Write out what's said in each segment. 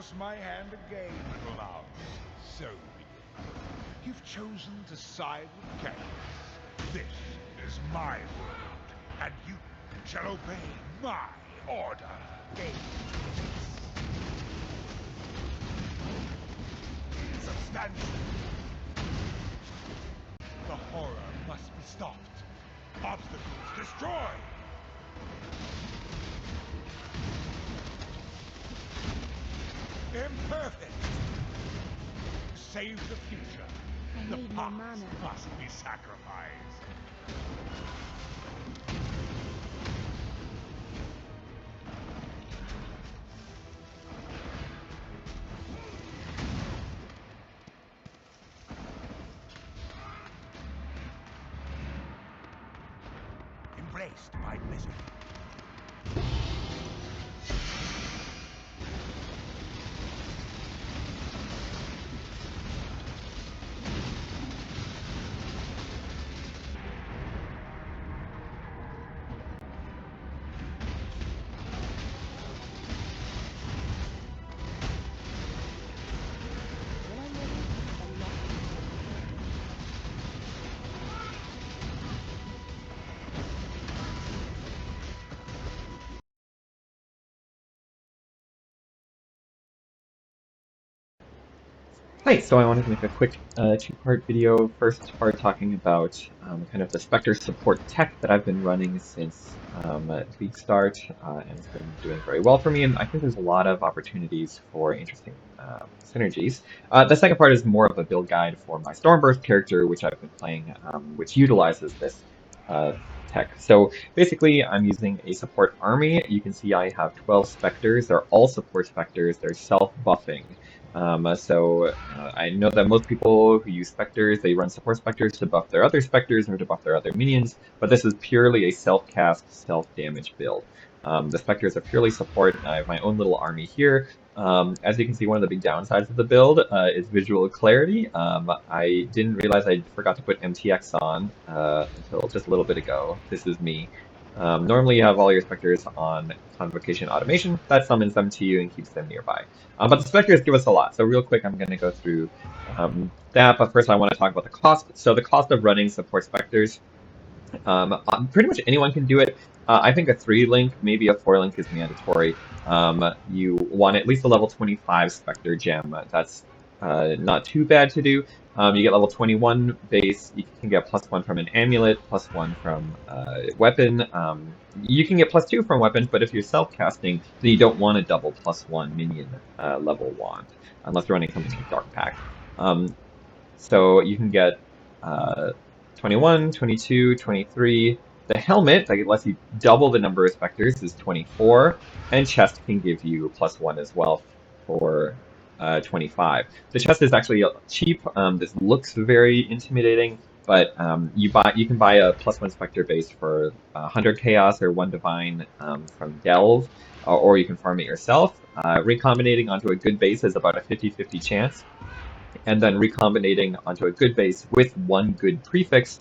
force my hand again, little loves. So be it. You've chosen to side with chaos. This is my world, and you shall obey my order. Substantial. The horror must be stopped. Obstacles destroyed. Imperfect. Save the future. The past must be sacrificed. Embraced by misery. Hi, so I wanted to make a quick two-part video. First part talking about kind of the Spectre support tech that I've been running since League start, and it's been doing very well for me, and I think there's a lot of opportunities for interesting synergies. The second part is more of a build guide for my Stormburst character, which I've been playing, which utilizes this tech. So basically, I'm using a support army. You can see I have 12 Spectres. They're all support Spectres. They're self-buffing. I know that most people who use Spectres, they run support Spectres to buff their other Spectres or to buff their other minions, but this is purely a self-cast, self-damage build. The Spectres are purely support. I have my own little army here. As you can see, one of the big downsides of the build is visual clarity. I didn't realize I forgot to put MTX on until just a little bit ago. This is me. Normally you have all your Spectres on Convocation Automation. That summons them to you and keeps them nearby. But the Spectres give us a lot. So real quick, I'm going to go through that. But first I want to talk about the cost. So the cost of running support Spectres, pretty much anyone can do it. I think a 3-link, maybe a 4-link is mandatory. You want at least a level 25 Spectre gem. That's not too bad to do. You get level 21 base, you can get +1 from an amulet, +1 from weapon. You can get +2 from weapons, but if you're self-casting, then you don't want a double +1 minion level wand, unless you're running something like Dark Pact. So you can get 21, 22, 23. The helmet, that lets you double the number of Spectres, is 24, and chest can give you +1 as well for 25. The chest is actually cheap. This looks very intimidating, but you can buy a +1 Spectre base for 100 Chaos or 1 Divine from Delve, or you can farm it yourself. Recombinating onto a good base is about a 50-50 chance, and then recombinating onto a good base with 1 good prefix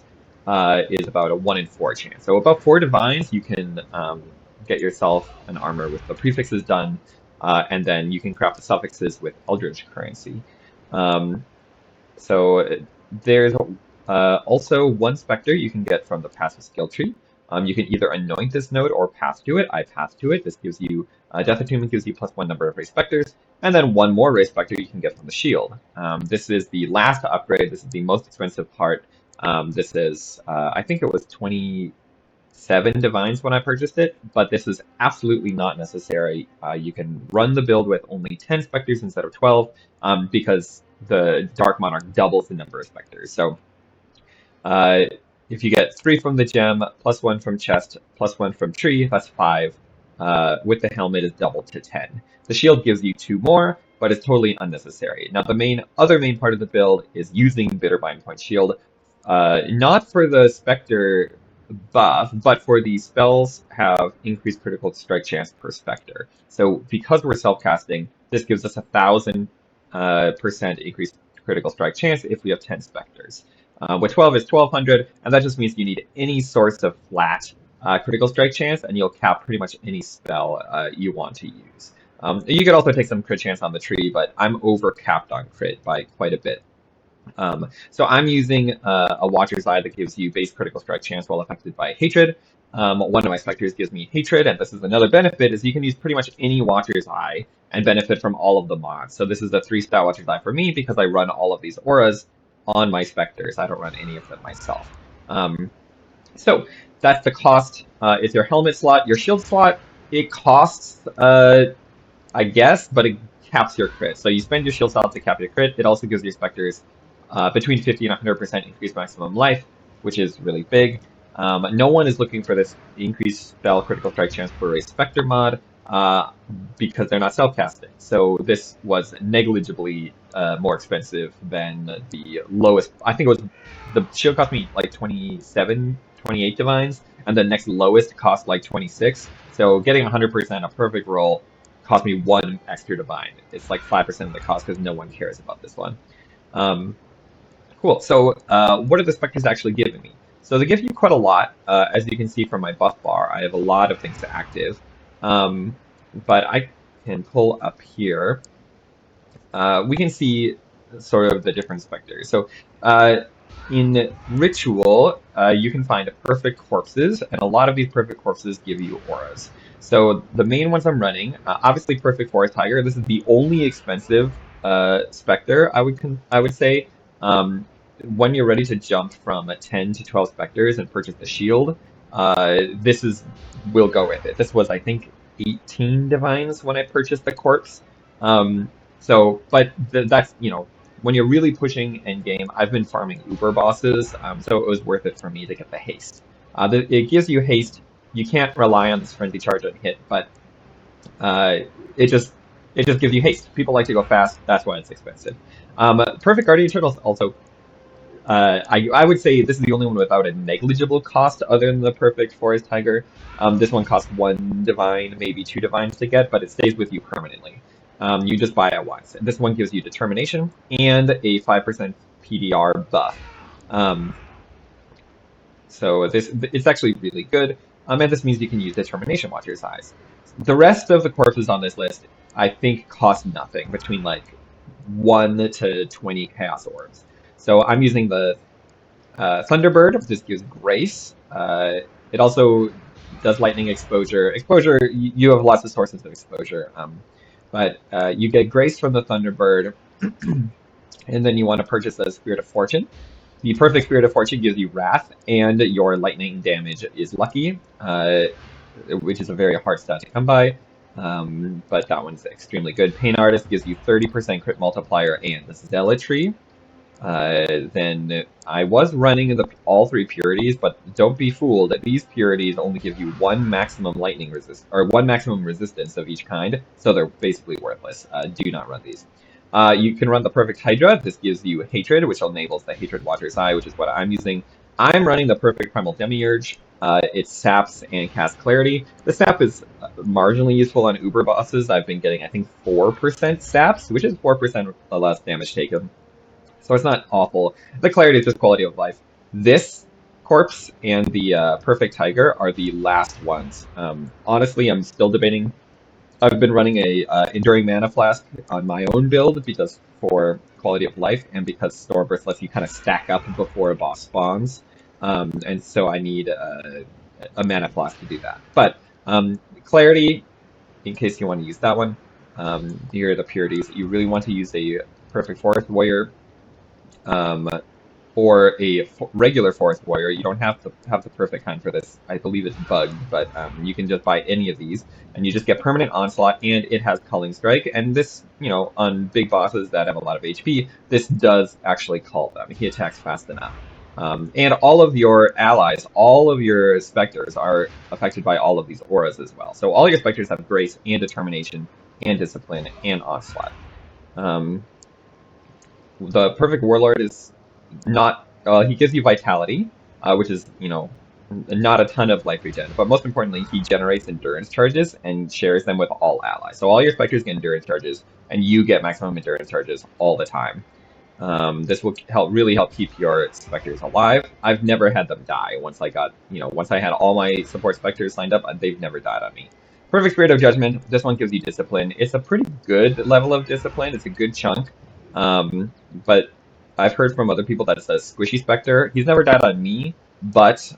is about a 1 in 4 chance. So about 4 Divines, you can get yourself an armor with the prefixes done, and then you can craft the suffixes with Eldritch currency. So there's also 1 Spectre you can get from the passive skill tree. You can either anoint this node or pass to it. I pass to it. This gives you Death Attunement gives you +1 number of race Spectres, and then 1 more race Spectre you can get from the shield. This is the last upgrade. This is the most expensive part. This is I think it was 27 Divines when I purchased it, but this is absolutely not necessary. You can run the build with only 10 Spectres instead of 12, because the Dark Monarch doubles the number of Spectres. So if you get 3 from the gem, +1 from chest, +1 from tree, that's 5. With the helmet is doubled to 10. The shield gives you 2 more, but it's totally unnecessary. Now the other main part of the build is using Bitterbind Point Shield, not for the Spectre buff, but for the spells have increased critical strike chance per Spectre. So because we're self-casting, this gives us 1,000% increased critical strike chance if we have 10 Spectres. With 12 is 1,200, and that just means you need any source of flat critical strike chance, and you'll cap pretty much any spell you want to use. You could also take some crit chance on the tree, but I'm over capped on crit by quite a bit. So I'm using a Watcher's Eye that gives you base critical strike chance while affected by hatred. One of my specters gives me hatred, and this is another benefit, is you can use pretty much any Watcher's Eye and benefit from all of the mods. So this is a 3-stat Watcher's Eye for me because I run all of these auras on my specters. I don't run any of them myself. So that's the cost. It's your helmet slot. Your shield slot, it costs, I guess, but it caps your crit. So you spend your shield slot to cap your crit. It also gives your specters between 50 and 100% increased maximum life, which is really big. No one is looking for this increased spell critical strike chance for a Spectre mod because they're not self-casting. So this was negligibly more expensive than the lowest. I think it was, the shield cost me like 27, 28 divines, and the next lowest cost like 26. So getting 100% a perfect roll cost me 1 extra divine. It's like 5% of the cost because no one cares about this one. Cool. So what are the specters actually giving me? So they give you quite a lot. As you can see from my buff bar, I have a lot of things active. But I can pull up here. We can see sort of the different specters. So in Ritual, you can find perfect corpses, and a lot of these perfect corpses give you auras. So the main ones I'm running, obviously Perfect Forest Tiger. This is the only expensive specter I would say. When you're ready to jump from 10 to 12 specters and purchase the shield, will go with it. This was, I think, 18 divines when I purchased the corpse. But that's, when you're really pushing endgame, I've been farming Uber bosses, so it was worth it for me to get the haste. It gives you haste. You can't rely on this frenzy charge on hit, but it just gives you haste. People like to go fast. That's why it's expensive. Perfect Guardian Turtle also. I would say this is the only one without a negligible cost other than the Perfect Forest Tiger. This one costs 1 divine, maybe 2 divines to get, but it stays with you permanently. You just buy it once. This one gives you determination and a 5% PDR buff. So it's actually really good. And this means you can use determination Watcher's Eyes. The rest of the corpses on this list, I think, cost nothing, between like 1 to 20 Chaos Orbs. So I'm using the Thunderbird. This gives Grace. It also does lightning exposure. You have lots of sources of exposure. But you get Grace from the Thunderbird, and then you want to purchase the Spirit of Fortune. The Perfect Spirit of Fortune gives you Wrath, and your lightning damage is Lucky, which is a very hard stat to come by. But that one's extremely good. Pain Artist gives you 30% crit multiplier and the Zealotry. Then I was running all 3 purities, but don't be fooled. These purities only give you 1 maximum lightning resist, or 1 maximum resistance of each kind, so they're basically worthless. Do not run these. You can run the Perfect Hydra. This gives you Hatred, which enables the Hatred Watcher's Eye, which is what I'm using. I'm running the Perfect Primal Demiurge. It saps and casts Clarity. The sap is marginally useful on Uber bosses. I've been getting, I think, 4% saps, which is 4% less damage taken. So it's not awful. The Clarity is just quality of life. This corpse and the Perfect Tiger are the last ones. Honestly, I'm still debating. I've been running a Enduring Mana Flask on my own build because for quality of life and because Stormburst lets you kind of stack up before a boss spawns. And so I need a Mana Flask to do that. But Clarity, in case you want to use that one, here are the purities. You really want to use a Perfect Forest Warrior or a regular Forest Warrior. You don't have to have the perfect kind for this. I believe it's bugged, but you can just buy any of these, and you just get permanent onslaught, and it has Culling Strike. And this, on big bosses that have a lot of HP, this does actually call them. He attacks fast enough. And all of your allies, all of your specters are affected by all of these auras as well. So all your specters have Grace and Determination and Discipline and Onslaught. The Perfect Warlord is not, he gives you Vitality, which is, not a ton of life regen, but most importantly, he generates endurance charges and shares them with all allies. So all your specters get endurance charges, and you get maximum endurance charges all the time. This will really help keep your specters alive. I've never had them die once I got, once I had all my support specters signed up, they've never died on me. Perfect Spirit of Judgment, this one gives you discipline. It's a pretty good level of discipline. It's a good chunk. But I've heard from other people that it's a squishy Spectre. He's never died on me, but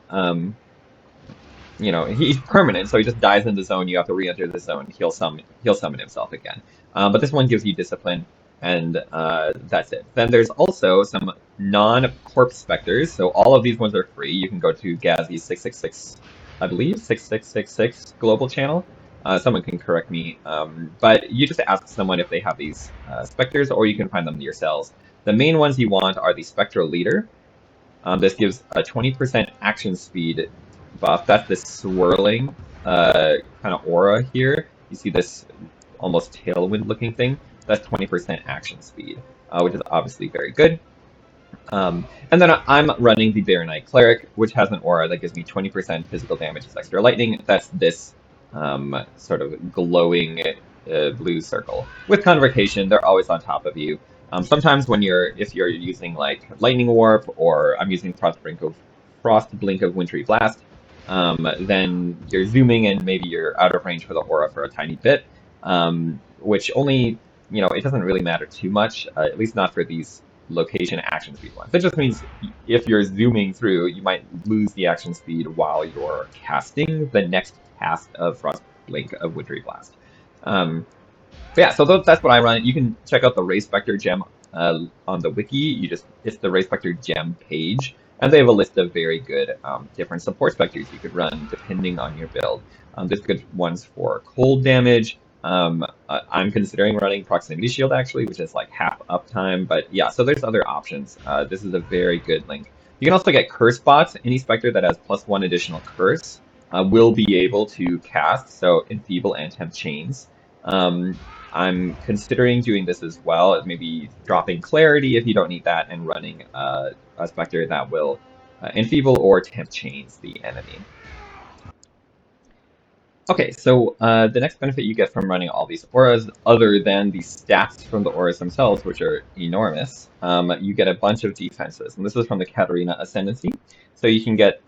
you know, he's permanent, so he just dies in the zone. You have to re-enter the zone. He'll summon himself again. But this one gives you discipline, and that's it. Then there's also some non-corpse specters. So all of these ones are free. You can go to Gazzy's 666, I believe, 6666 global channel. Someone can correct me, but you just ask someone if they have these specters, or you can find them yourselves. The main ones you want are the Spectral Leader. This gives a 20% action speed buff. That's this swirling kind of aura here. You see this almost tailwind looking thing? That's 20% action speed, which is obviously very good. And then I'm running the Bear Knight Cleric, which has an aura that gives me 20% physical damage as extra lightning. That's this sort of glowing blue circle. With Convocation, they're always on top of you. Sometimes if you're using like Lightning Warp, or I'm using Frost Blink of Wintry Blast, then you're zooming and maybe you're out of range for the aura for a tiny bit, which only, it doesn't really matter too much, at least not for these location action speed ones. That just means if you're zooming through, you might lose the action speed while you're casting the next cast of Frost Blink of Wintry Blast. But yeah, so that's what I run. You can check out the Ray Spectre gem on the wiki. It's the Ray Spectre gem page, and they have a list of very good different support specters you could run depending on your build. There's good ones for cold damage. I'm considering running Proximity Shield actually, which is like half uptime, but yeah, so there's other options. This is a very good link. You can also get curse bots. Any Spectre that has +1 additional curse will be able to cast, so Enfeeble and Tempt Chains. I'm considering doing this as well, as maybe dropping Clarity if you don't need that, and running a Spectre that will Enfeeble or Tempt Chains the enemy. Okay, so the next benefit you get from running all these auras, other than the stats from the auras themselves, which are enormous, you get a bunch of defenses. And this is from the Katarina Ascendancy. So you can get,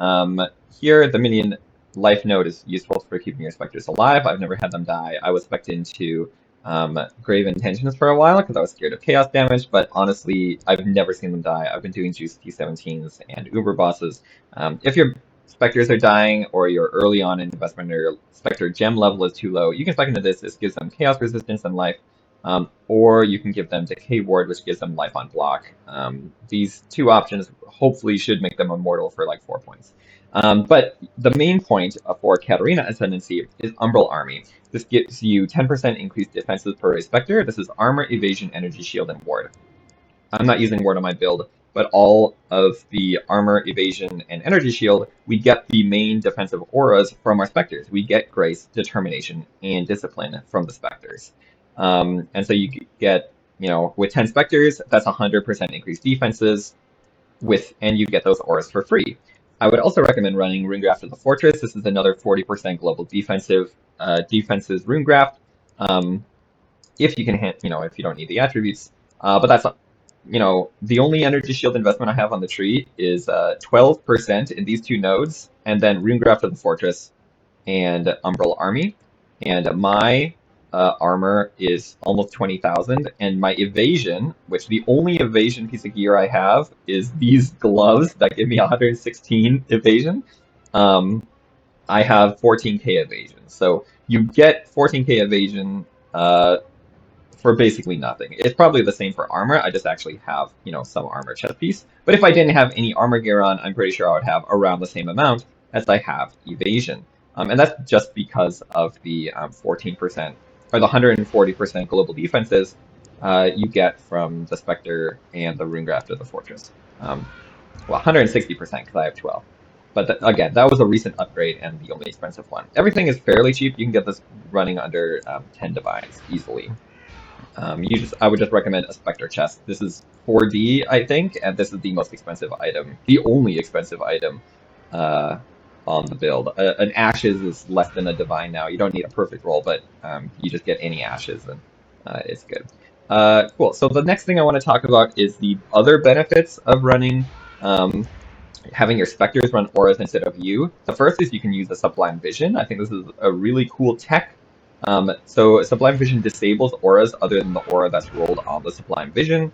here, the minion life node is useful for keeping your specters alive. I've never had them die. I was spec'd into Grave Intentions for a while because I was scared of chaos damage, but honestly, I've never seen them die. I've been doing juice T17s and Uber bosses. If your specters are dying, or you're early on in investment, or your Spectre gem level is too low, you can spec into this. This gives them chaos resistance and life, or you can give them Decay Ward, which gives them life on block. These two options hopefully should make them immortal for like 4 points. But the main point for Katarina Ascendancy is Umbral Army. This gives you 10% increased defenses per Spectre. This is armor, evasion, energy shield, and ward. I'm not using ward on my build, but all of the armor, evasion, and energy shield, we get the main defensive auras from our specters. We get grace, determination, and discipline from the specters. And so you get, with 10 specters, that's 100% increased defenses, and you get those auras for free. I would also recommend running Runegraft of the Fortress. This is another 40% global defenses Runegraft. If you can hit, if you don't need the attributes, but that's the only energy shield investment I have on the tree is 12% in these two nodes, and then Runegraft of the Fortress and Umbral Army. And my armor is almost 20,000, and my evasion, which the only evasion piece of gear I have is these gloves that give me 116 evasion. I have 14k evasion. So you get 14k evasion for basically nothing. It's probably the same for armor. I just actually have, some armor chest piece. But if I didn't have any armor gear on, I'm pretty sure I would have around the same amount as I have evasion. And that's just because of the 14% or the 140% global defenses you get from the Spectre and the Runegraft of the Fortress. Well, 160% because I have 12. But again, that was a recent upgrade and the only expensive one. Everything is fairly cheap. You can get this running under 10 divines easily. I would just recommend a Spectre chest. This is 4D, I think, and this is the most expensive item, the only expensive item on the build. An Ashes is less than a Divine now. You don't need a perfect roll, but you just get any Ashes, and it's good. Cool, so the next thing I want to talk about is the other benefits of running having your specters run auras instead of you. The first is you can use a Sublime Vision. I think this is a really cool tech. So Sublime Vision disables auras other than the aura that's rolled on the Sublime Vision.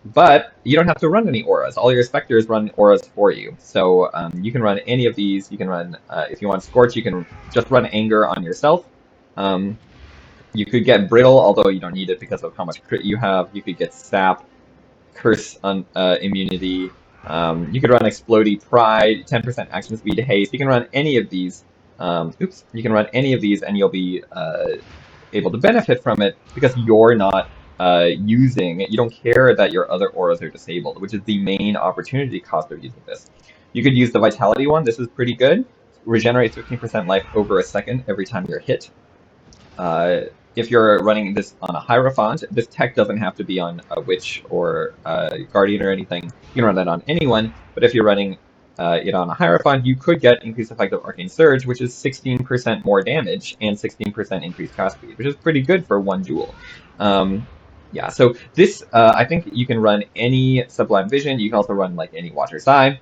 But you don't have to run any auras. All your specters run auras for you. So you can run any of these. You can run, if you want Scorch, you can just run Anger on yourself. You could get Brittle, although you don't need it because of how much crit you have. You could get Sap, Curse on immunity. You could run Explodey Pride, 10% action speed, haste. You can run any of these. You can run any of these, and you'll be able to benefit from it because you're not you don't care that your other auras are disabled, which is the main opportunity cost of using this. You could use the Vitality one. This is pretty good. Regenerates 15% life over a second every time you're hit. If you're running this on a Hierophant, this tech doesn't have to be on a Witch or a Guardian or anything. You can run that on anyone, but if you're running it on a Hierophant, you could get increased effect of Arcane Surge, which is 16% more damage and 16% increased cast speed, which is pretty good for one duel. Yeah, so this, I think you can run any Sublime Vision. You can also run like any Watcher's Eye,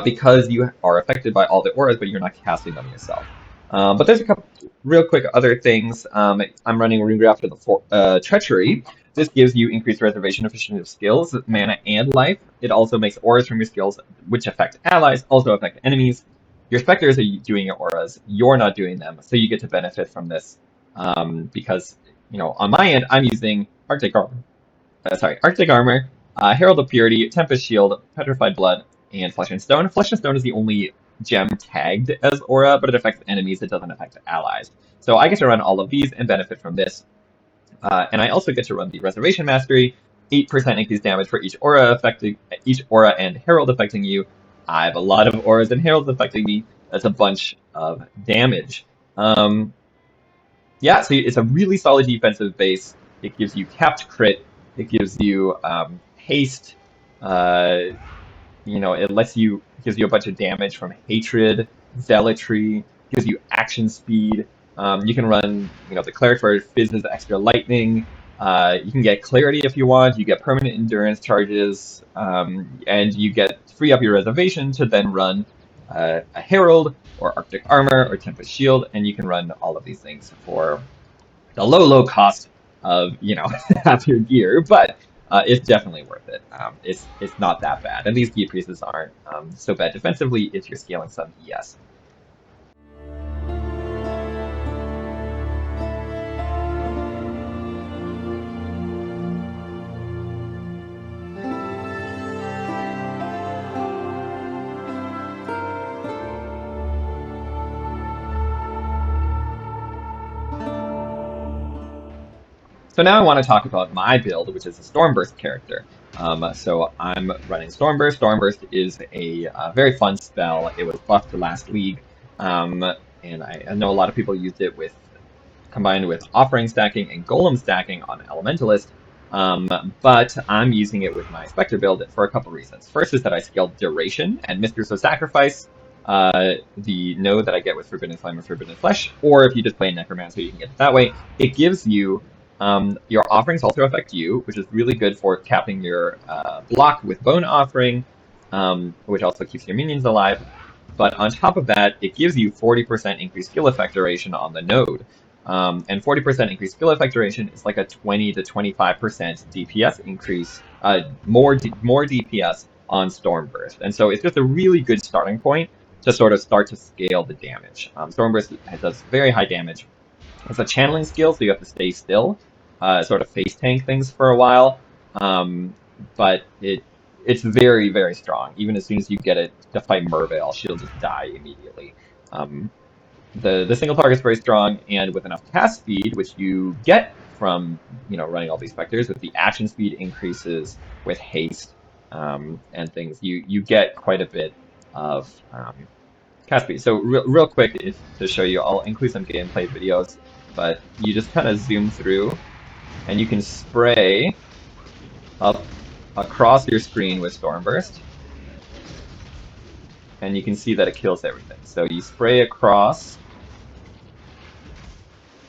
because you are affected by all the auras, but you're not casting them yourself. But there's a couple real quick other things. I'm running Runegraph for the Treachery. This gives you increased reservation efficiency of skills, mana, and life. It also makes auras from your skills, which affect allies, also affect enemies. Your Spectres are doing your auras, you're not doing them, so you get to benefit from this. Because, you know, on my end, I'm using Arctic Armor, Herald of Purity, Tempest Shield, Petrified Blood, and Flesh and Stone. Flesh and Stone is the only gem tagged as aura, but it affects enemies, it doesn't affect allies. So I get to run all of these and benefit from this. And I also get to run the Reservation Mastery, 8% increased damage for each aura and herald affecting you. I have a lot of auras and heralds affecting me. That's a bunch of damage. Yeah, so it's a really solid defensive base. It gives you capped crit. It gives you haste. You know, it gives you a bunch of damage from hatred, zealotry, gives you action speed. You can run, you know, the cleric for fizzes extra lightning. You can get clarity if you want. You get permanent endurance charges, and you get free up your reservation to then run a herald or Arctic Armor or Tempest Shield, and you can run all of these things for the low cost of, you know, half your gear, but it's definitely worth it. It's not that bad, and these gear pieces aren't so bad defensively if you're scaling some ES. So now I want to talk about my build, which is a Stormburst character. So I'm running Stormburst. Stormburst is a very fun spell. It was buffed last week, and I know a lot of people used it combined with Offering stacking and Golem stacking on Elementalist, but I'm using it with my Spectre build for a couple reasons. First is that I scaled Duration and Mistress of Sacrifice, the node that I get with Forbidden Flame or Forbidden Flesh, or if you just play Necromancer, you can get it that way. It gives you your offerings also affect you, which is really good for capping your block with Bone Offering, which also keeps your minions alive. But on top of that, it gives you 40% increased skill effect duration on the node. And 40% increased skill effect duration is like a 20 to 25% DPS increase, more DPS on Stormburst. And so it's just a really good starting point to sort of start to scale the damage. Stormburst does very high damage. It's a channeling skill, so you have to stay still, sort of face tank things for a while, but it's very, very strong. Even as soon as you get it to fight Merveil, she'll just die immediately. The single target is very strong, and with enough cast speed, which you get from, you know, running all these Spectres, with the action speed increases with haste and things, you get quite a bit of cast speed. So real quick to show you, I'll include some gameplay videos, but you just kind of zoom through, and you can spray up across your screen with Stormburst, and you can see that it kills everything. So you spray across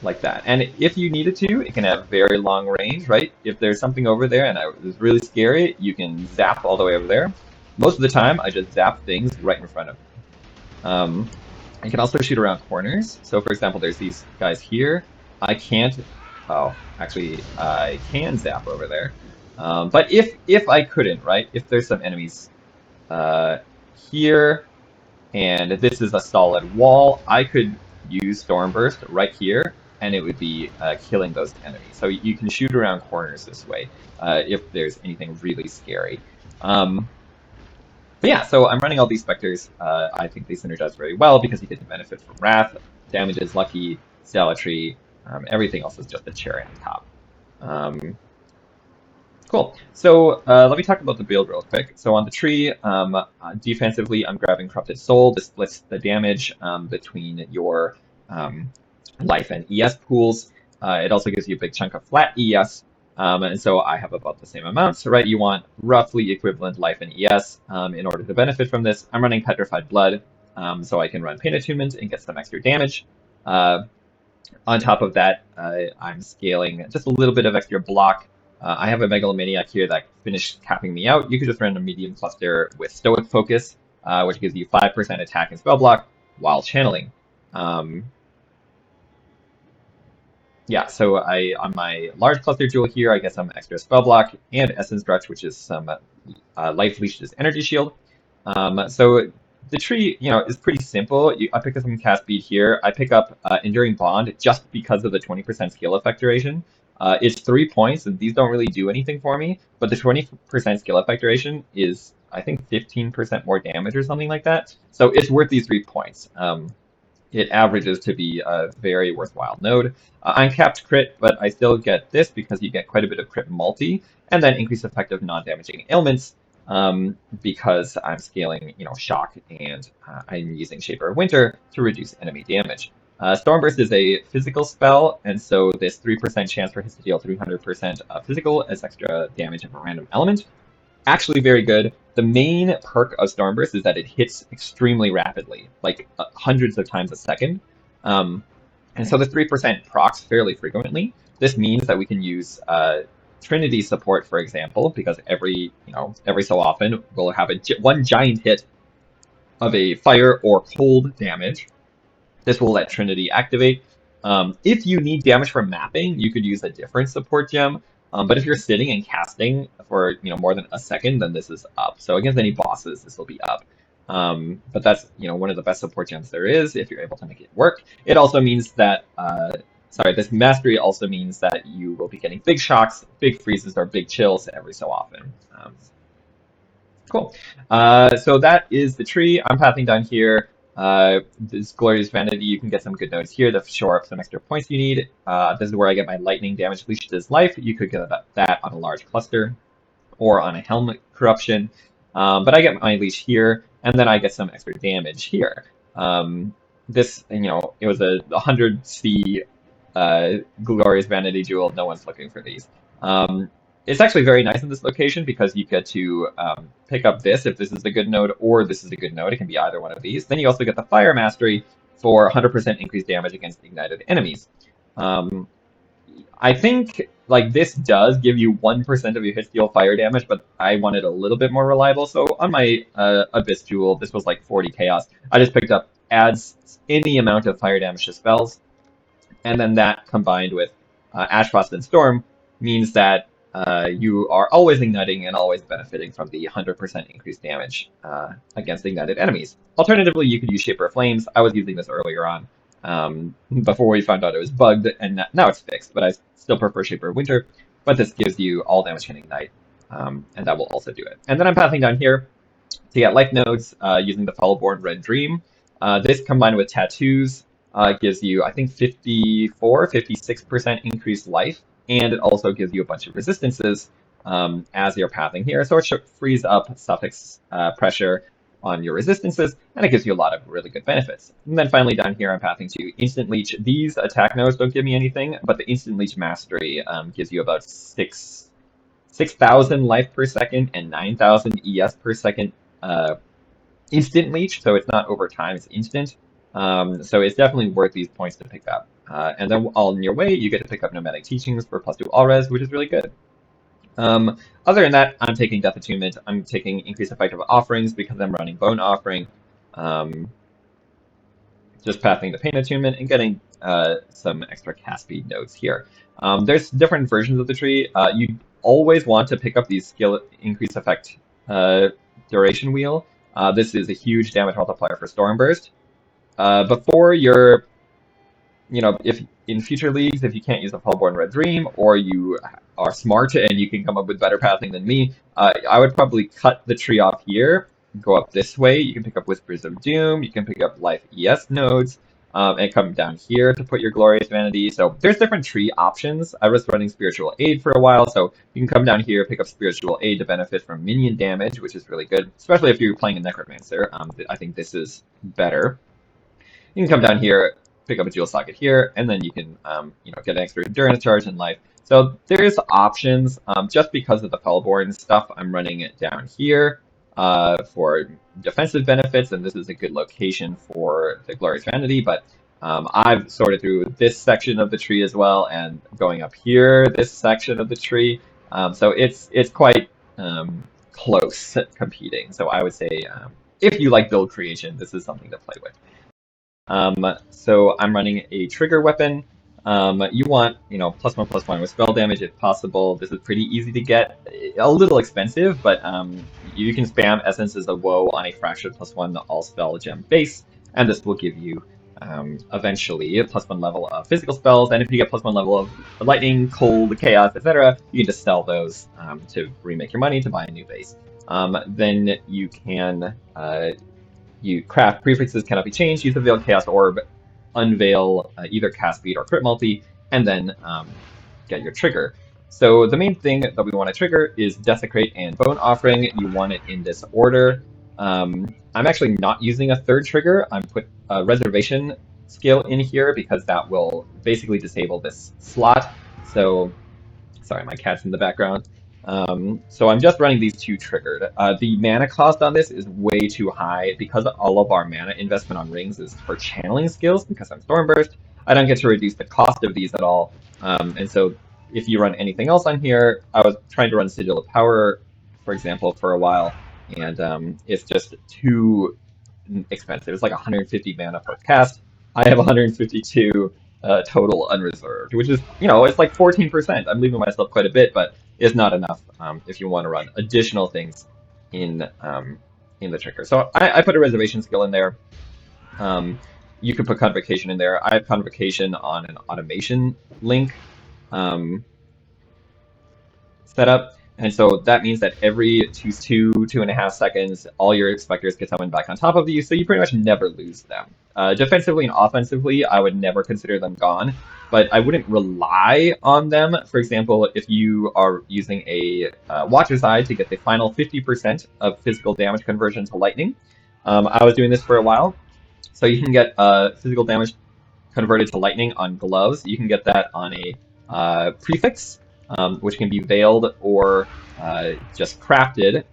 like that, and if you needed to, it can have very long range, right? If there's something over there and it was really scary, you can zap all the way over there. Most of the time, I just zap things right in front of me. I can also shoot around corners. So for example, there's these guys here. I can't, oh, actually, I can zap over there. But if I couldn't, right, if there's some enemies here, and this is a solid wall, I could use Stormburst right here, and it would be killing those enemies. So you can shoot around corners this way if there's anything really scary. But yeah, so I'm running all these Spectres. I think they synergize very well because you get to benefit from Wrath, Damages, Lucky, Zealotry, everything else is just a cherry on top. Cool. So let me talk about the build real quick. So on the tree, defensively, I'm grabbing Corrupted Soul. This splits the damage between your life and ES pools. It also gives you a big chunk of flat ES. And so I have about the same amounts, right? You want roughly equivalent life and ES in order to benefit from this. I'm running Petrified Blood, so I can run Pain Attunement and get some extra damage. On top of that, I'm scaling just a little bit of extra block. I have a Megalomaniac here that finished capping me out. You could just run a medium cluster with Stoic Focus, which gives you 5% attack and spell block while channeling. Yeah, so on my large cluster jewel here, I get some extra spell block and Essence Drutch, which is some Life Leash's energy shield. So the tree, is pretty simple. I pick up some cast speed here. I pick up Enduring Bond just because of the 20% skill effect duration. It's 3 points, and these don't really do anything for me, but the 20% skill effect duration is, I think, 15% more damage or something like that. So it's worth these 3 points. It averages to be a very worthwhile node. Uncapped crit, but I still get this because you get quite a bit of crit multi, and then increased effective non-damaging ailments because I'm scaling, shock, and I'm using Shaper of Winter to reduce enemy damage. Stormburst is a physical spell, and so this 3% chance for his to deal 300% physical as extra damage of a random element. Actually very good. The main perk of Stormburst is that it hits extremely rapidly, like hundreds of times a second. And so the 3% procs fairly frequently. This means that we can use Trinity support, for example, because every so often we'll have one giant hit of a fire or cold damage. This will let Trinity activate. If you need damage from mapping, you could use a different support gem. But if you're sitting and casting for more than a second, then this is up. So against any bosses, this will be up. But that's one of the best support gems there is if you're able to make it work. It also means that this mastery also means that you will be getting big shocks, big freezes, or big chills every so often. Cool. So that is the tree. I'm pathing down here. This Glorious Vanity, you can get some good nodes here to shore up some extra points you need. This is where I get my lightning damage leash to his life. You could get that on a large cluster or on a helmet corruption. But I get my leash here, and then I get some extra damage here. This, it was a 100C Glorious Vanity jewel. No one's looking for these. It's actually very nice in this location because you get to pick up this if this is a good node or this is a good node. It can be either one of these. Then you also get the Fire Mastery for 100% increased damage against ignited enemies. I think this does give you 1% of your hits deal fire damage, but I wanted a little bit more reliable. So on my Abyss Jewel, this was like 40 chaos. I just picked up adds any amount of fire damage to spells, and then that combined with Ash, Frost, and Storm means that you are always igniting and always benefiting from the 100% increased damage against ignited enemies. Alternatively, you could use Shaper of Flames. I was using this earlier on before we found out it was bugged, and now it's fixed, but I still prefer Shaper of Winter. But this gives you all damage can ignite, and that will also do it. And then I'm pathing down here to get life nodes using the Fellborn Red Dream. This combined with Tattoos gives you, I think, 56% increased life. And it also gives you a bunch of resistances as you're pathing here. So it should freeze up suffix pressure on your resistances, and it gives you a lot of really good benefits. And then finally down here, I'm pathing to Instant Leech. These attack nodes don't give me anything, but the Instant Leech Mastery gives you about 6,000 life per second and 9,000 ES per second Instant Leech. So it's not over time, it's instant. So it's definitely worth these points to pick up. And then on your way, you get to pick up Nomadic Teachings for +2 all-res, which is really good. Other than that, I'm taking Death Attunement. I'm taking Increased Effective Offerings because I'm running Bone Offering. Just pathing the Pain Attunement and getting some extra cast speed nodes here. There's different versions of the tree. You always want to pick up these skill increase effect duration wheel. This is a huge damage multiplier for Storm Burst. Before you're, if in future leagues, if you can't use the Fallborn Red Dream, or you are smart and you can come up with better pathing than me, I would probably cut the tree off here, go up this way. You can pick up Whispers of Doom, you can pick up Life ES nodes, and come down here to put your Glorious Vanity. So there's different tree options. I was running Spiritual Aid for a while, so you can come down here, pick up Spiritual Aid to benefit from minion damage, which is really good, especially if you're playing a Necromancer. I think this is better. You can come down here, pick up a Jewel Socket here, and then you can, get an extra Endurance Charge in life. So there's options. Just because of the Fellborn stuff, I'm running it down here for defensive benefits, and this is a good location for the Glorious Vanity, but I've sorted through this section of the tree as well, and going up here, this section of the tree. So it's quite close competing. So I would say if you like build creation, this is something to play with. So I'm running a trigger weapon. You want, +1/+1 with spell damage if possible. This is pretty easy to get. A little expensive, but you can spam Essences of Woe on a fractured +1 all spell gem base, and this will give you eventually a +1 level of physical spells. And if you get +1 level of lightning, cold, chaos, etc., you can just sell those to remake your money to buy a new base. Then you can you craft prefixes cannot be changed, use the Veiled Chaos Orb, unveil either cast speed or crit multi, and then get your trigger. So the main thing that we want to trigger is Desecrate and Bone Offering. You want it in this order. I'm actually not using a third trigger. I'm put a Reservation skill in here because that will basically disable this slot. So, sorry, my cat's in the background. So I'm just running these two triggered. The mana cost on this is way too high because all of our mana investment on rings is for channeling skills because I'm Stormburst. I don't get to reduce the cost of these at all. And so if you run anything else on here, I was trying to run Sigil of Power, for example, for a while, and it's just too expensive. It's like 150 mana per cast. I have 152 total unreserved, which is, it's like 14%. I'm leaving myself quite a bit, but it's not enough if you want to run additional things in the trigger. So I put a Reservation skill in there. You could put Convocation in there. I have Convocation on an automation link set up. And so that means that every 2.5 seconds, all your Spectres get summoned back on top of you, so you pretty much never lose them. Defensively and offensively, I would never consider them gone, but I wouldn't rely on them. For example, if you are using a Watcher's Eye to get the final 50% of physical damage conversion to lightning, I was doing this for a while. So you can get physical damage converted to lightning on gloves. You can get that on a prefix, which can be veiled or just crafted.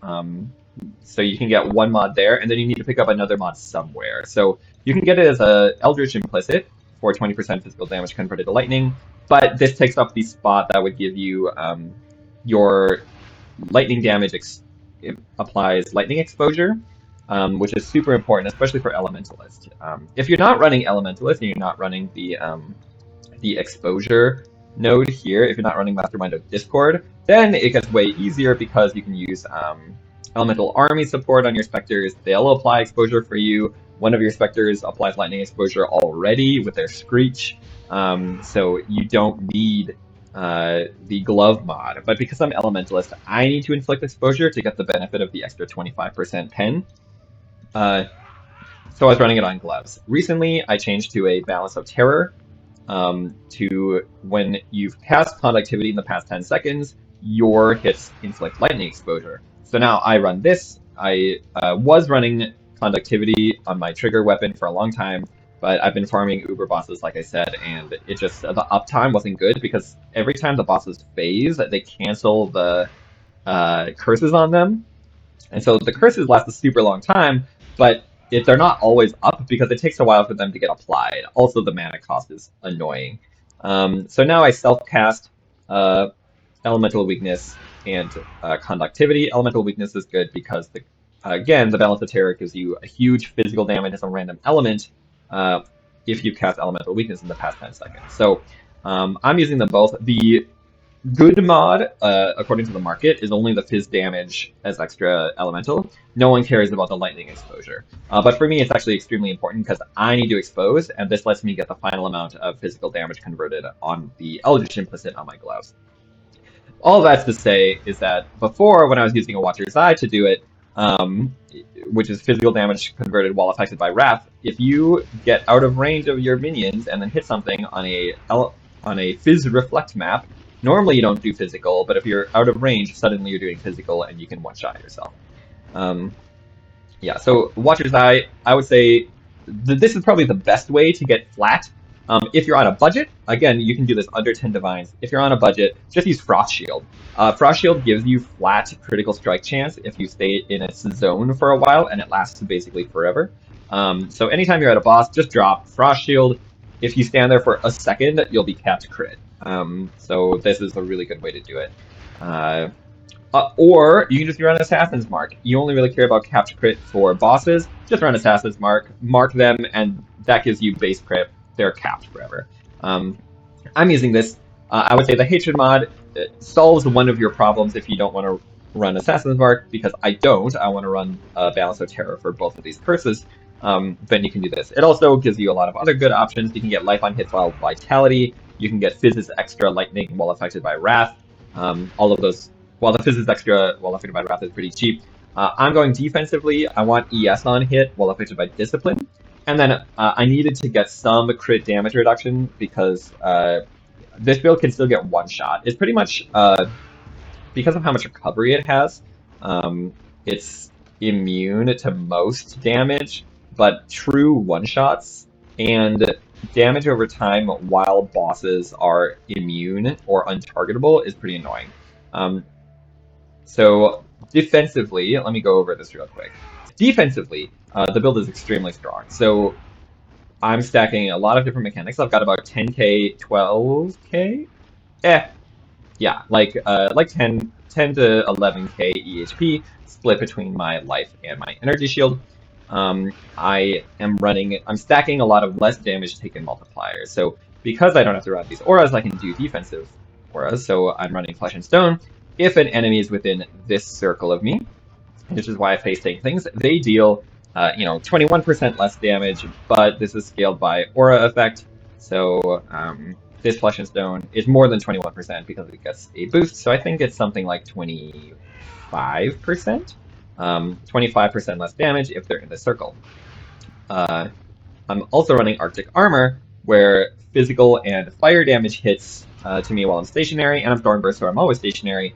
So you can get one mod there, and then you need to pick up another mod somewhere. So you can get it as a Eldritch Implicit for 20% physical damage converted to lightning, but this takes up the spot that would give you your lightning damage applies lightning exposure, which is super important, especially for Elementalist. If you're not running Elementalist and you're not running the exposure node here, if you're not running Mastermind of Discord, then it gets way easier because you can use Elemental Army support on your Spectres. They'll apply exposure for you. One of your Spectres applies lightning exposure already with their Screech, so you don't need the glove mod. But because I'm Elementalist, I need to inflict exposure to get the benefit of the extra 25% pen. So I was running it on gloves. Recently, I changed to a Balance of Terror. To when you've cast Conductivity in the past 10 seconds, your hits inflict lightning exposure. So now I run this. I was running Conductivity on my trigger weapon for a long time, but I've been farming Uber bosses, like I said, and it just, the uptime wasn't good because every time the bosses phase, they cancel the curses on them. And so the curses last a super long time, but they're not always up because it takes a while for them to get applied. Also, the mana cost is annoying. So now I self-cast Elemental Weakness, and conductivity. Elemental weakness is good because, again, the Balance of Terror gives you a huge physical damage as a random element if you cast elemental weakness in the past 10 seconds. So I'm using them both. The good mod, according to the market, is only the phys damage as extra elemental. No one cares about the lightning exposure. But for me, it's actually extremely important because I need to expose, and this lets me get the final amount of physical damage converted on the Eldritch implicit on my gloves. All that's to say is that before, when I was using a Watcher's Eye to do it, which is physical damage converted while affected by Wrath, if you get out of range of your minions and then hit something on a Phys Reflect map, normally you don't do physical, but if you're out of range, suddenly you're doing physical and you can one-shot yourself. Yeah, so Watcher's Eye, I would say this is probably the best way to get flat. If you're on a budget, again, you can do this under 10 divines. If you're on a budget, just use Frost Shield. Frost Shield gives you flat critical strike chance if you stay in its zone for a while, and it lasts basically forever. So anytime you're at a boss, just drop Frost Shield. If you stand there for a second, you'll be capped crit. So this is a really good way to do it. Or you can just run Assassin's Mark. You only really care about capped crit for bosses. Just run Assassin's Mark, mark them, and that gives you base crit. They're capped forever. I'm using this. I would say the Hatred mod solves one of your problems if you don't want to run Assassin's Mark, because I don't. I want to run Balance of Terror for both of these curses. Then you can do this. It also gives you a lot of other good options. You can get Life on Hits while Vitality. You can get Fizz's Extra Lightning while affected by Wrath. All of those. While the Fizz's Extra while affected by Wrath is pretty cheap. I'm going defensively. I want ES on hit while affected by Discipline. And then I needed to get some crit damage reduction because this build can still get one shot. It's pretty much, because of how much recovery it has, it's immune to most damage, but true one-shots and damage over time while bosses are immune or untargetable is pretty annoying. So defensively, let me go over this real quick. Defensively, the build is extremely strong. So I'm stacking a lot of different mechanics. I've got about 10k, 12k? Yeah, like 10 to 11k EHP split between my life and my energy shield. I'm stacking a lot of less damage taken multipliers. So because I don't have to run these auras, I can do defensive auras. So I'm running Flesh and Stone. If an enemy is within this circle of me, which is why I face tank things, they deal 21% less damage, but this is scaled by aura effect. So this Flesh and Stone is more than 21% because it gets a boost. So I think it's something like 25%. 25% less damage if they're in the circle. I'm also running Arctic Armor, where physical and fire damage hits to me while I'm stationary, and I'm Stormburst, so I'm always stationary.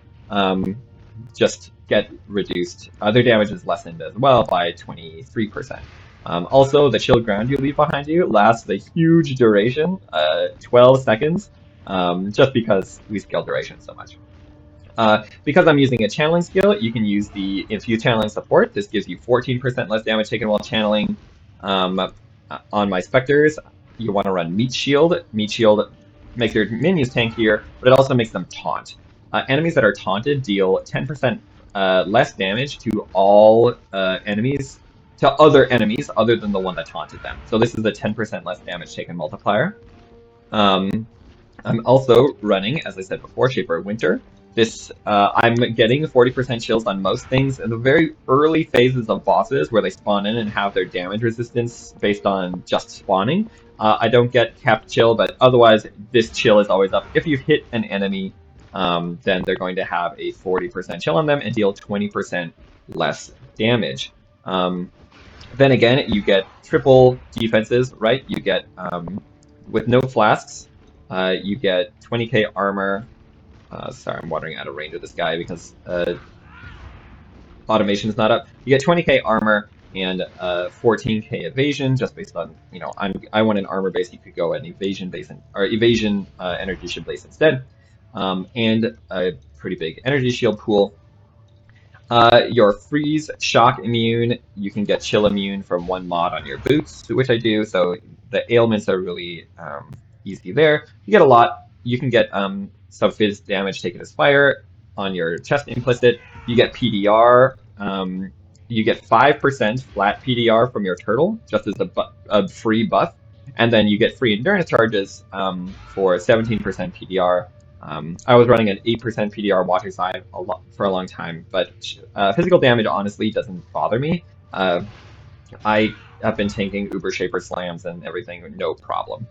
Just get reduced. Other damage is lessened as well by 23%. Also, the chill ground you leave behind you lasts a huge duration, 12 seconds, just because we scale duration so much. Because I'm using a channeling skill, you can use the Infuse Channeling Support. This gives you 14% less damage taken while channeling. On my Spectres, you want to run Meat Shield. Meat Shield makes your minions tankier, but it also makes them taunt. Enemies that are taunted deal 10% less damage to all enemies, to other enemies other than the one that taunted them. So this is a 10% less damage taken multiplier. I'm also running, as I said before, Shaper Winter. This I'm getting 40% chills on most things in the very early phases of bosses where they spawn in and have their damage resistance based on just spawning. I don't get capped chill, but otherwise this chill is always up. If you hit an enemy, then they're going to have a 40% chill on them and deal 20% less damage. Then again, you get triple defenses, right? You get, with no flasks, you get 20k armor. Sorry, I'm wandering out of range of this guy because automation is not up. You get 20k armor and 14k evasion, just based on, I want an armor base. You could go an evasion base or evasion energy shield base instead, and a pretty big energy shield pool. Your freeze shock immune, you can get chill immune from one mod on your boots, which I do. So the ailments are really easy there. You get a lot. You can get some fizz damage taken as fire on your chest implicit. You get PDR. You get 5% flat PDR from your turtle, just as a free buff. And then you get free endurance charges for 17% PDR. I was running an 8% PDR water side for a long time, but physical damage honestly doesn't bother me. I have been tanking Uber Shaper slams and everything, no problem.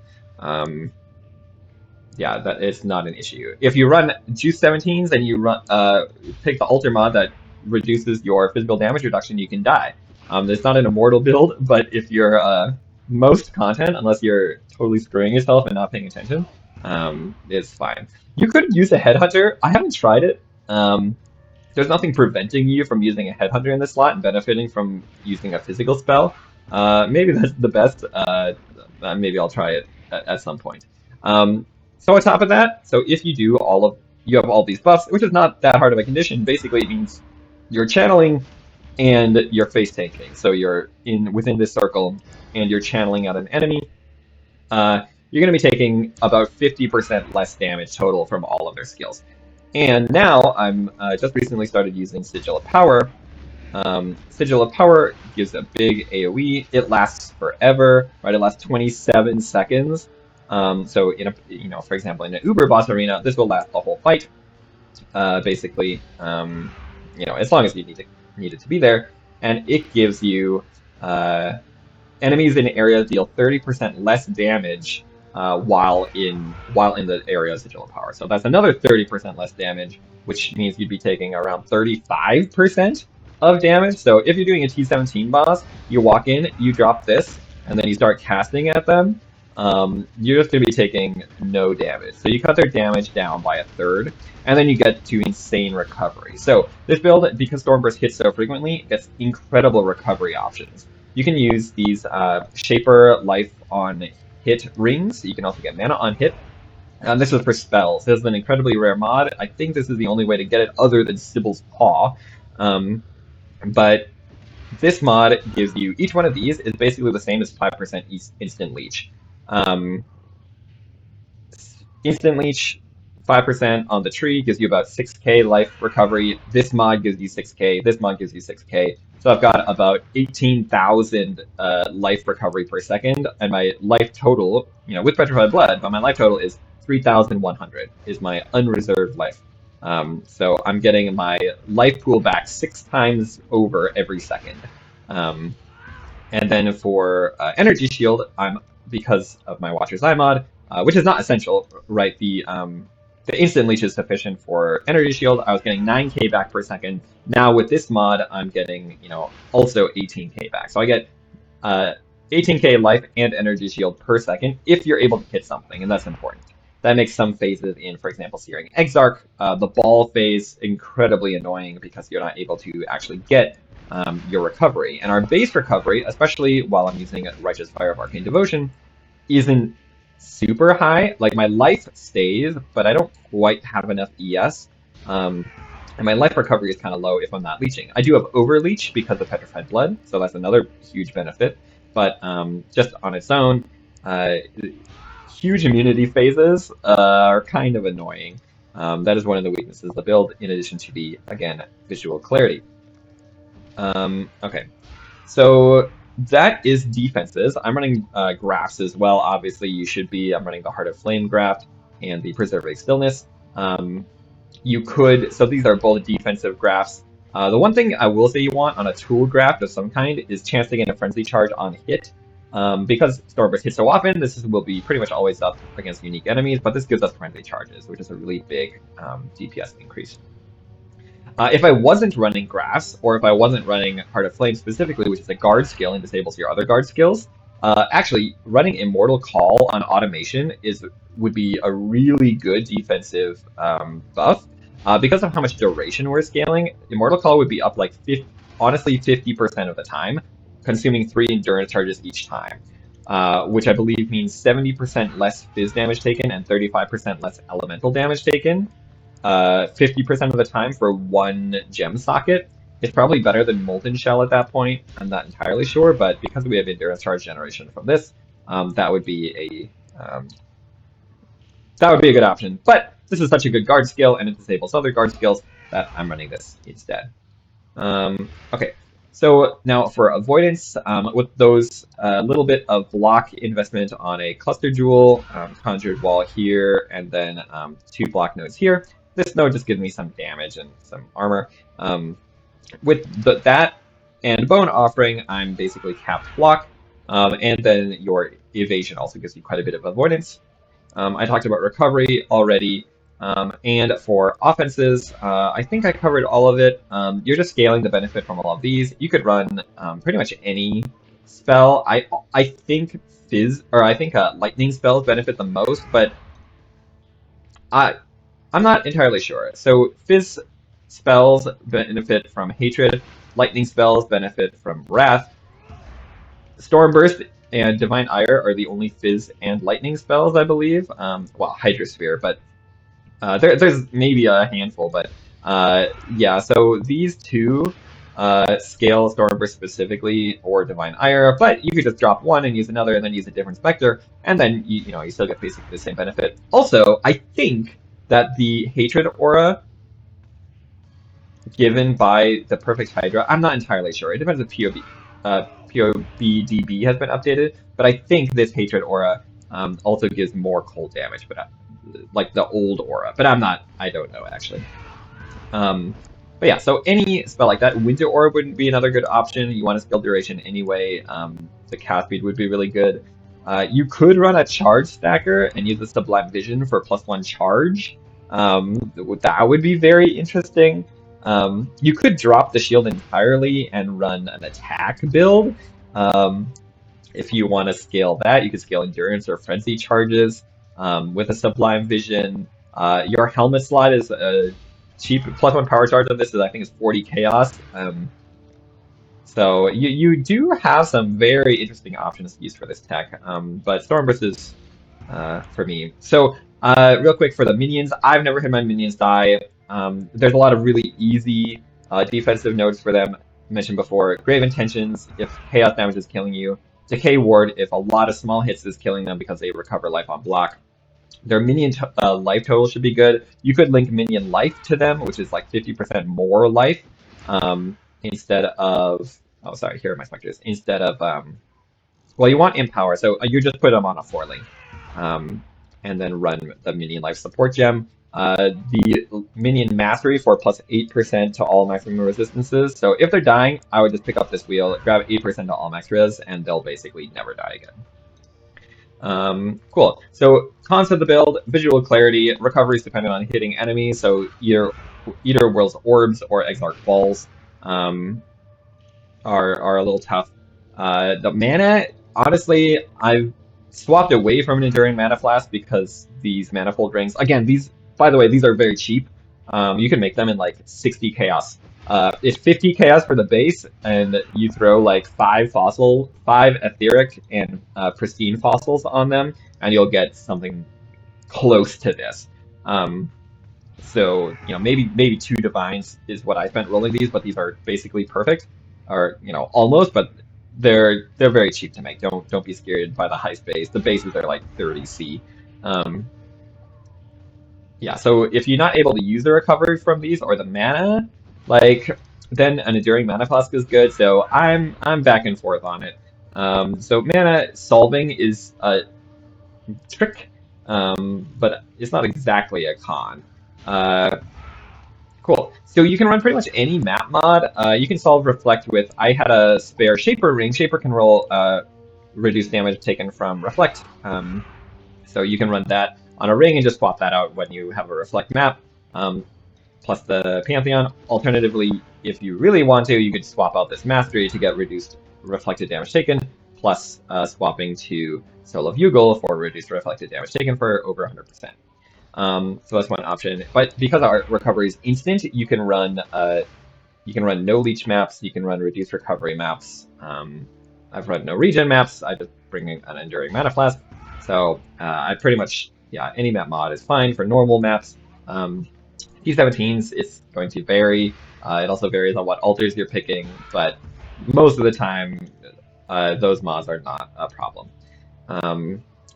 Yeah, that is not an issue. If you run Juice 17s and you run pick the alter mod that reduces your physical damage reduction, you can die. It's not an immortal build, but if you're most content, unless you're totally screwing yourself and not paying attention, it's fine. You could use a headhunter. I haven't tried it. There's nothing preventing you from using a headhunter in this slot and benefiting from using a physical spell. Maybe that's the best. Maybe I'll try it at some point. So on top of that, so if you do you have all these buffs, which is not that hard of a condition. Basically, it means you're channeling and you're face tanking. So you're within this circle and you're channeling out an enemy. You're going to be taking about 50% less damage total from all of their skills. And now I'm just recently started using Sigil of Power. Sigil of Power gives a big AoE. It lasts forever, right? It lasts 27 seconds. So for example, in an Uber boss arena, this will last the whole fight. Basically, as long as you need it to be there, and it gives you enemies in areas deal 30% less damage while in the area of Sigil of Power. So that's another 30% less damage, which means you'd be taking around 35% of damage. So if you're doing a T17 boss, you walk in, you drop this, and then you start casting at them. You're just going to be taking no damage. So you cut their damage down by a third, and then you get to insane recovery. So this build, because Stormburst hits so frequently, gets incredible recovery options. You can use these Shaper Life on hit rings. You can also get mana on hit. This is for spells. This is an incredibly rare mod. I think this is the only way to get it other than Sybil's Paw. But this mod gives you, each one of these is basically the same as 5% instant leech. Instant leech, 5% on the tree gives you about 6k life recovery. This mod gives you 6k. This mod gives you 6k. So I've got about 18,000 life recovery per second, and my life total, with Petrified Blood, but my life total is 3,100 is my unreserved life. So I'm getting my life pool back 6 times over every second. And then for Energy Shield, because of my Watcher's Eye mod, which is not essential, right? The instant leech is sufficient for Energy Shield. I was getting 9k back per second. Now with this mod, I'm getting, also 18k back. So I get 18k life and Energy Shield per second if you're able to hit something, and that's important. That makes some phases in, for example, Searing Exarch, the ball phase, incredibly annoying because you're not able to actually get your recovery. And our base recovery, especially while I'm using Righteous Fire of Arcane Devotion, isn't super high. Like, my life stays, but I don't quite have enough ES. And my life recovery is kind of low if I'm not leeching. I do have Overleech because of Petrified Blood, so that's another huge benefit. But just on its own, huge immunity phases are kind of annoying. That is one of the weaknesses of the build, in addition to the, again, visual clarity. Okay, so that is defenses. I'm running graphs as well. Obviously, you should be. I'm running the Heart of Flame graph and the Preserving Stillness. You could, so these are both defensive graphs. The one thing I will say you want on a tool graph of some kind is chance to gain a frenzy charge on hit. Because Stormburst hits so often, this will be pretty much always up against unique enemies, but this gives us frenzy charges, which is a really big DPS increase. If I wasn't running graphs, or if I wasn't running Heart of Flame specifically, which is a guard skill and disables your other guard skills, actually running Immortal Call on automation would be a really good defensive buff. Because of how much duration we're scaling, Immortal Call would be up like honestly 50% of the time, consuming 3 endurance charges each time, which I believe means 70% less phys damage taken and 35% less elemental damage taken. 50% of the time for 1 gem socket. It's probably better than Molten Shell at that point. I'm not entirely sure, but because we have endurance charge generation from this, that would be a good option. But this is such a good guard skill, and it disables other guard skills. that I'm running this instead. Okay, so now for avoidance, with those little bit of block investment on a cluster jewel, conjured wall here, and then 2 block nodes here. This node just gives me some damage and some armor. With that and bone offering, I'm basically capped block, and then your evasion also gives you quite a bit of avoidance. I talked about recovery already. And for offenses, I think I covered all of it. You're just scaling the benefit from all of these. You could run pretty much any spell. I think lightning spells benefit the most, but I'm not entirely sure. So Fizz spells benefit from hatred. Lightning spells benefit from wrath. Stormburst and Divine Ire are the only Fizz and lightning spells, I believe. Well, Hydrosphere, but there's maybe a handful, but yeah, so these two scale Stormburst specifically or Divine Ire, but you could just drop one and use another and then use a different Spectre, and then you still get basically the same benefit. Also, I think that the Hatred aura given by the Perfect Hydra, I'm not entirely sure. It depends if POBDB has been updated, but I think this Hatred aura also gives more cold damage, but like the old aura, but I don't know actually. But yeah, so any spell like that, Winter Orb wouldn't be another good option. You want to scale duration anyway. The cast speed would be really good. You could run a charge stacker and use the Sublime Vision for +1 charge. That would be very interesting. You could drop the shield entirely and run an attack build. If you want to scale that, you could scale endurance or frenzy charges with a Sublime Vision. Your helmet slot is a cheap +1 power charge on this. I think is 40 chaos. So you do have some very interesting options to use for this tech. But Stormburst is for me. So real quick for the minions, I've never had my minions die. There's a lot of really easy defensive nodes for them. I mentioned before, Grave Intentions if chaos damage is killing you. Decay Ward if a lot of small hits is killing them because they recover life on block. Their minion life total should be good. You could link minion life to them, which is like 50% more life, instead of... Oh, sorry, here are my specters. Instead of... well, you want Empower, so you just put them on a 4-link. And then run the minion life support gem. The minion mastery for +8% to all maximum resistances. So if they're dying, I would just pick up this wheel, grab 8% to all max res, and they'll basically never die again. Cool. So cons of the build: visual clarity, recovery is dependent on hitting enemies. So either World's Orbs or Exarch Balls are a little tough. The mana, honestly, I've swapped away from an Enduring Mana Flask because these Manifold Rings, again, by the way, these are very cheap. You can make them in like 60 chaos. It's 50 chaos for the base, and you throw like 5 etheric and pristine fossils on them, and you'll get something close to this. So maybe 2 divines is what I spent rolling these, but these are basically perfect, or almost, but they're very cheap to make. Don't be scared by the high base. The bases are like 30C. Yeah, so if you're not able to use the recovery from these or the mana, then an Enduring Mana Flask is good. So I'm back and forth on it. So mana solving is a trick, but it's not exactly a con. Cool. So you can run pretty much any map mod. You can solve Reflect with... I had a spare Shaper ring. Shaper can roll reduced damage taken from Reflect. So you can run that on a ring and just swap that out when you have a Reflect map, plus the Pantheon. Alternatively, if you really want to, you could swap out this Mastery to get reduced reflected damage taken, plus swapping to Soul of Bugle for reduced reflected damage taken for over 100%. So that's one option. But because our recovery is instant, you can run no leech maps, you can run reduced recovery maps. I've run no regen maps. I just bring an Enduring Mana Flask. So I pretty much, yeah, any map mod is fine for normal maps. T17s, it's going to vary. It also varies on what altars you're picking, but most of the time, those mods are not a problem.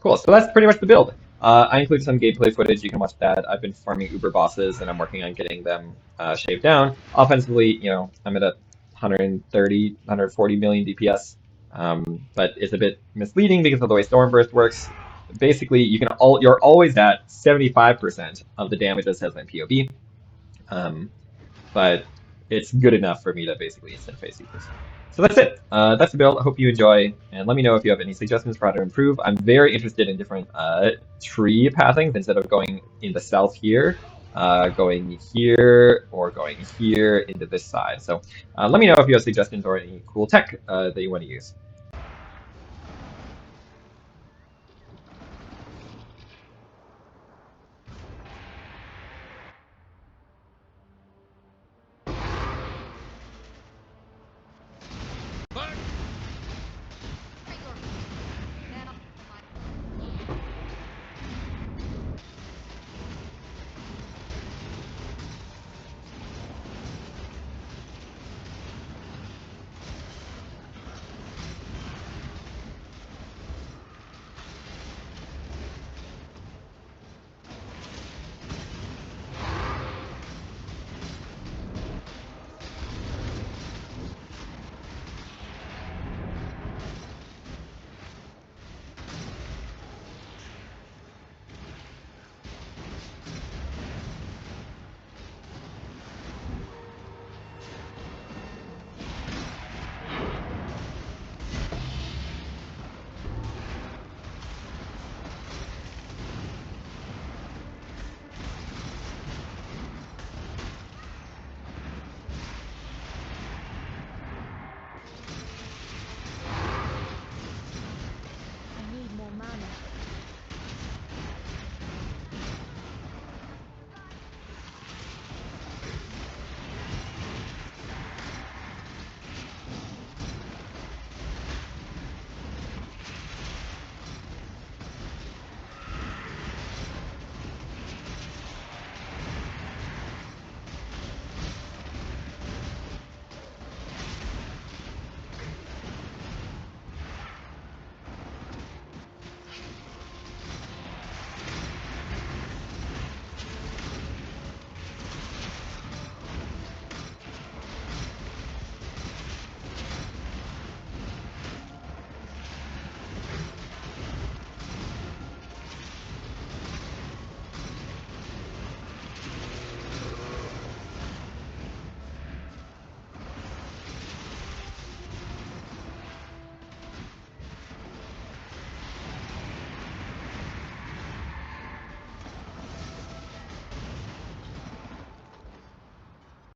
Cool, so that's pretty much the build. I included some gameplay footage. You can watch that. I've been farming Uber bosses, and I'm working on getting them shaved down. Offensively, you know, I'm at a 130, 140 million DPS, but it's a bit misleading because of the way Stormburst works. Basically, you're always at 75% of the damage that says in PoE, but it's good enough for me to basically instant phase supers. So that's it. That's the build. I hope you enjoy, and let me know if you have any suggestions for how to improve. I'm very interested in different tree pathings instead of going in the south here, going here or going here into this side. So let me know if you have suggestions or any cool tech that you want to use.